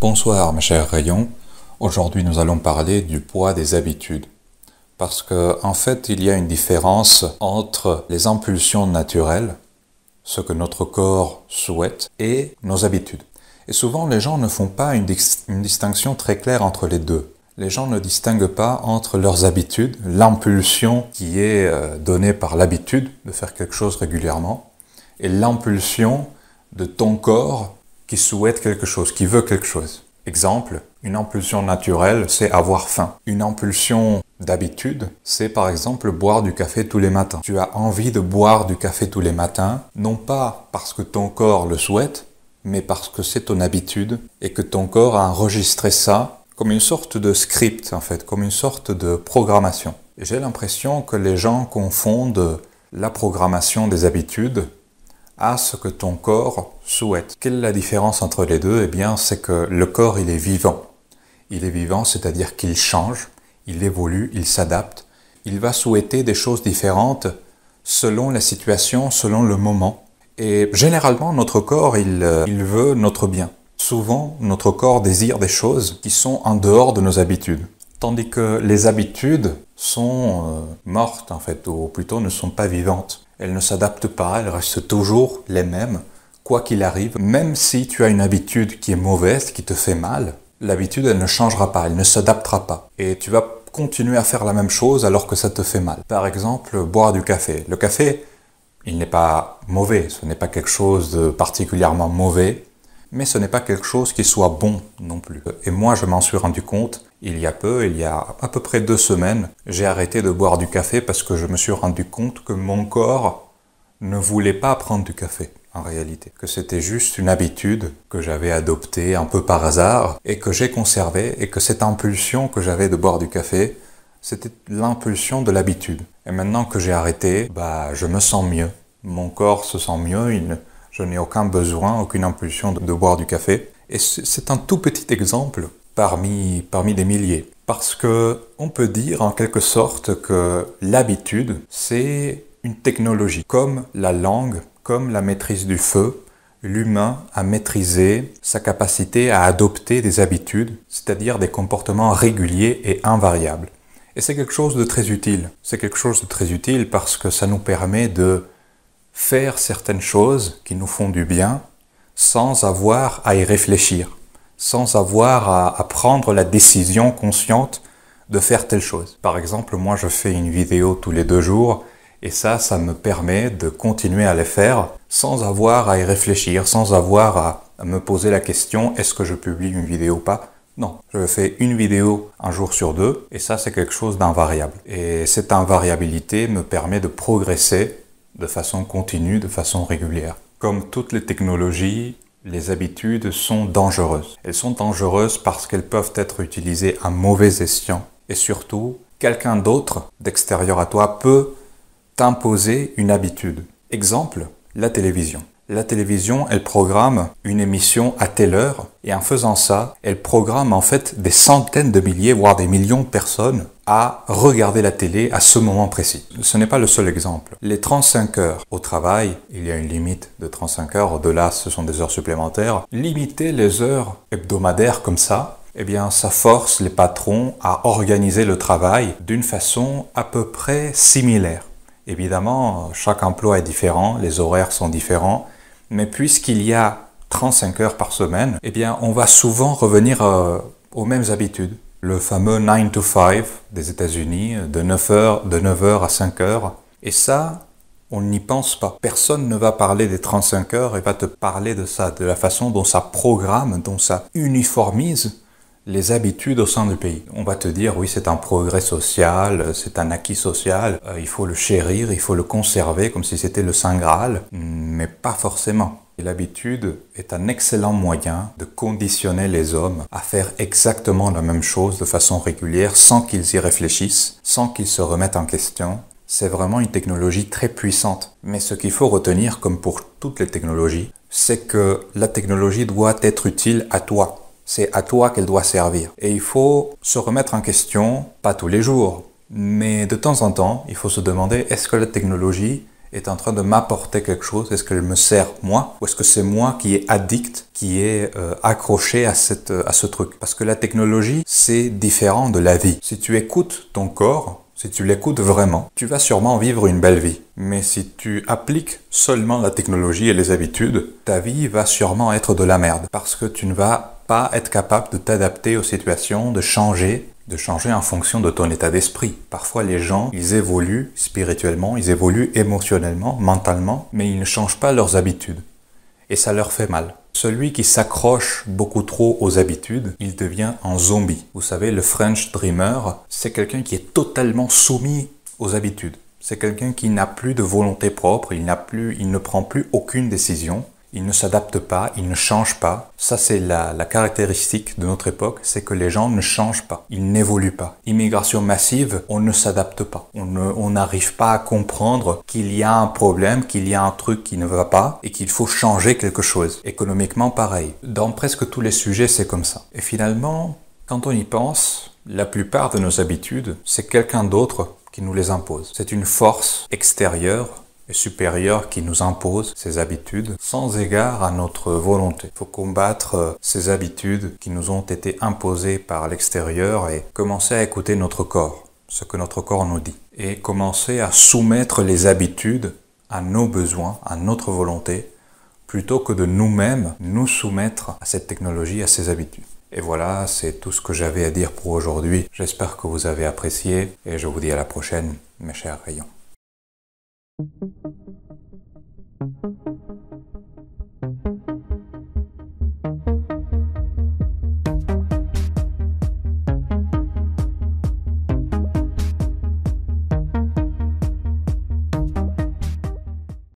Bonsoir mes chers rayons, aujourd'hui nous allons parler du poids des habitudes. Parce qu'en fait il y a une différence entre les impulsions naturelles, ce que notre corps souhaite, et nos habitudes. Et souvent les gens ne font pas une distinction très claire entre les deux. Les gens ne distinguent pas entre leurs habitudes, l'impulsion qui est donnée par l'habitude de faire quelque chose régulièrement, et l'impulsion de ton corps qui souhaite quelque chose, qui veut quelque chose. Exemple, une impulsion naturelle, c'est avoir faim. Une impulsion d'habitude, c'est par exemple boire du café tous les matins. Tu as envie de boire du café tous les matins, non pas parce que ton corps le souhaite, mais parce que c'est ton habitude et que ton corps a enregistré ça comme une sorte de script en fait, comme une sorte de programmation. Et j'ai l'impression que les gens confondent la programmation des habitudes à ce que ton corps souhaite. Quelle est la différence entre les deux? Eh bien, c'est que le corps, il est vivant. Il est vivant, c'est-à-dire qu'il change, il évolue, il s'adapte. Il va souhaiter des choses différentes selon la situation, selon le moment. Et généralement, notre corps, il veut notre bien. Souvent, notre corps désire des choses qui sont en dehors de nos habitudes. Tandis que les habitudes sont mortes, en fait, ou plutôt ne sont pas vivantes. Elles ne s'adaptent pas, elles restent toujours les mêmes, quoi qu'il arrive. Même si tu as une habitude qui est mauvaise, qui te fait mal, l'habitude, elle ne changera pas, elle ne s'adaptera pas. Et tu vas continuer à faire la même chose alors que ça te fait mal. Par exemple, boire du café. Le café, il n'est pas mauvais, ce n'est pas quelque chose de particulièrement mauvais, mais ce n'est pas quelque chose qui soit bon non plus. Et moi, je m'en suis rendu compte il y a à peu près 2 semaines, j'ai arrêté de boire du café parce que je me suis rendu compte que mon corps ne voulait pas prendre du café, en réalité. Que c'était juste une habitude que j'avais adoptée un peu par hasard et que j'ai conservée, et que cette impulsion que j'avais de boire du café, c'était l'impulsion de l'habitude. Et maintenant que j'ai arrêté, je me sens mieux. Mon corps se sent mieux, je n'ai aucun besoin, aucune impulsion de boire du café. Et c'est un tout petit exemple parmi des milliers. Parce que on peut dire en quelque sorte que l'habitude, c'est une technologie. Comme la langue, comme la maîtrise du feu, l'humain a maîtrisé sa capacité à adopter des habitudes, c'est-à-dire des comportements réguliers et invariables. Et c'est quelque chose de très utile. C'est quelque chose de très utile parce que ça nous permet de faire certaines choses qui nous font du bien sans avoir à y réfléchir, sans avoir à prendre la décision consciente de faire telle chose. Par exemple, moi je fais une vidéo tous les 2 jours et ça me permet de continuer à les faire sans avoir à y réfléchir, sans avoir à me poser la question est-ce que je publie une vidéo ou pas? Non, je fais une vidéo un jour sur 2 et ça c'est quelque chose d'invariable. Et cette invariabilité me permet de progresser de façon continue, de façon régulière. Comme toutes les technologies, les habitudes sont dangereuses. Elles sont dangereuses parce qu'elles peuvent être utilisées à mauvais escient. Et surtout, quelqu'un d'autre, d'extérieur à toi, peut t'imposer une habitude. Exemple, la télévision. La télévision, elle programme une émission à telle heure, et en faisant ça, elle programme en fait des centaines de milliers, voire des millions de personnes à regarder la télé à ce moment précis. Ce n'est pas le seul exemple. Les 35 heures au travail, il y a une limite de 35 heures, au-delà ce sont des heures supplémentaires. Limiter les heures hebdomadaires comme ça, eh bien ça force les patrons à organiser le travail d'une façon à peu près similaire. Évidemment, chaque emploi est différent, les horaires sont différents, mais puisqu'il y a 35 heures par semaine, eh bien on va souvent revenir aux mêmes habitudes. Le fameux 9 to 5 des États-Unis, de 9 heures à 5 heures. Et ça, on n'y pense pas. Personne ne va parler des 35 heures et va te parler de ça, de la façon dont ça programme, dont ça uniformise les habitudes au sein du pays. On va te dire, oui, c'est un progrès social, c'est un acquis social, il faut le chérir, il faut le conserver comme si c'était le Saint Graal, mais pas forcément. Et l'habitude est un excellent moyen de conditionner les hommes à faire exactement la même chose de façon régulière sans qu'ils y réfléchissent, sans qu'ils se remettent en question. C'est vraiment une technologie très puissante. Mais ce qu'il faut retenir, comme pour toutes les technologies, c'est que la technologie doit être utile à toi. C'est à toi qu'elle doit servir. Et il faut se remettre en question, pas tous les jours, mais de temps en temps, il faut se demander est-ce que la technologie est en train de m'apporter quelque chose? Est-ce qu'elle me sert moi? Ou est-ce que c'est moi qui est addict, qui est accroché à ce truc? Parce que la technologie, c'est différent de la vie. Si tu écoutes ton corps, si tu l'écoutes vraiment, tu vas sûrement vivre une belle vie. Mais si tu appliques seulement la technologie et les habitudes, ta vie va sûrement être de la merde. Parce que tu ne vas pas être capable de t'adapter aux situations, de changer en fonction de ton état d'esprit. Parfois, les gens, ils évoluent spirituellement, ils évoluent émotionnellement, mentalement, mais ils ne changent pas leurs habitudes. Et ça leur fait mal. Celui qui s'accroche beaucoup trop aux habitudes, il devient un zombie. Vous savez, le French Dreamer, c'est quelqu'un qui est totalement soumis aux habitudes. C'est quelqu'un qui n'a plus de volonté propre, il ne prend plus aucune décision. Il ne s'adapte pas, il ne change pas. Ça, c'est la caractéristique de notre époque, c'est que les gens ne changent pas, ils n'évoluent pas. Immigration massive, on ne s'adapte pas. On n'arrive pas à comprendre qu'il y a un problème, qu'il y a un truc qui ne va pas et qu'il faut changer quelque chose. Économiquement, pareil. Dans presque tous les sujets, c'est comme ça. Et finalement, quand on y pense, la plupart de nos habitudes, c'est quelqu'un d'autre qui nous les impose. C'est une force extérieure et supérieur qui nous impose ces habitudes sans égard à notre volonté. Il faut combattre ces habitudes qui nous ont été imposées par l'extérieur et commencer à écouter notre corps, ce que notre corps nous dit. Et commencer à soumettre les habitudes à nos besoins, à notre volonté, plutôt que de nous-mêmes nous soumettre à cette technologie, à ces habitudes. Et voilà, c'est tout ce que j'avais à dire pour aujourd'hui. J'espère que vous avez apprécié et je vous dis à la prochaine, mes chers rayons.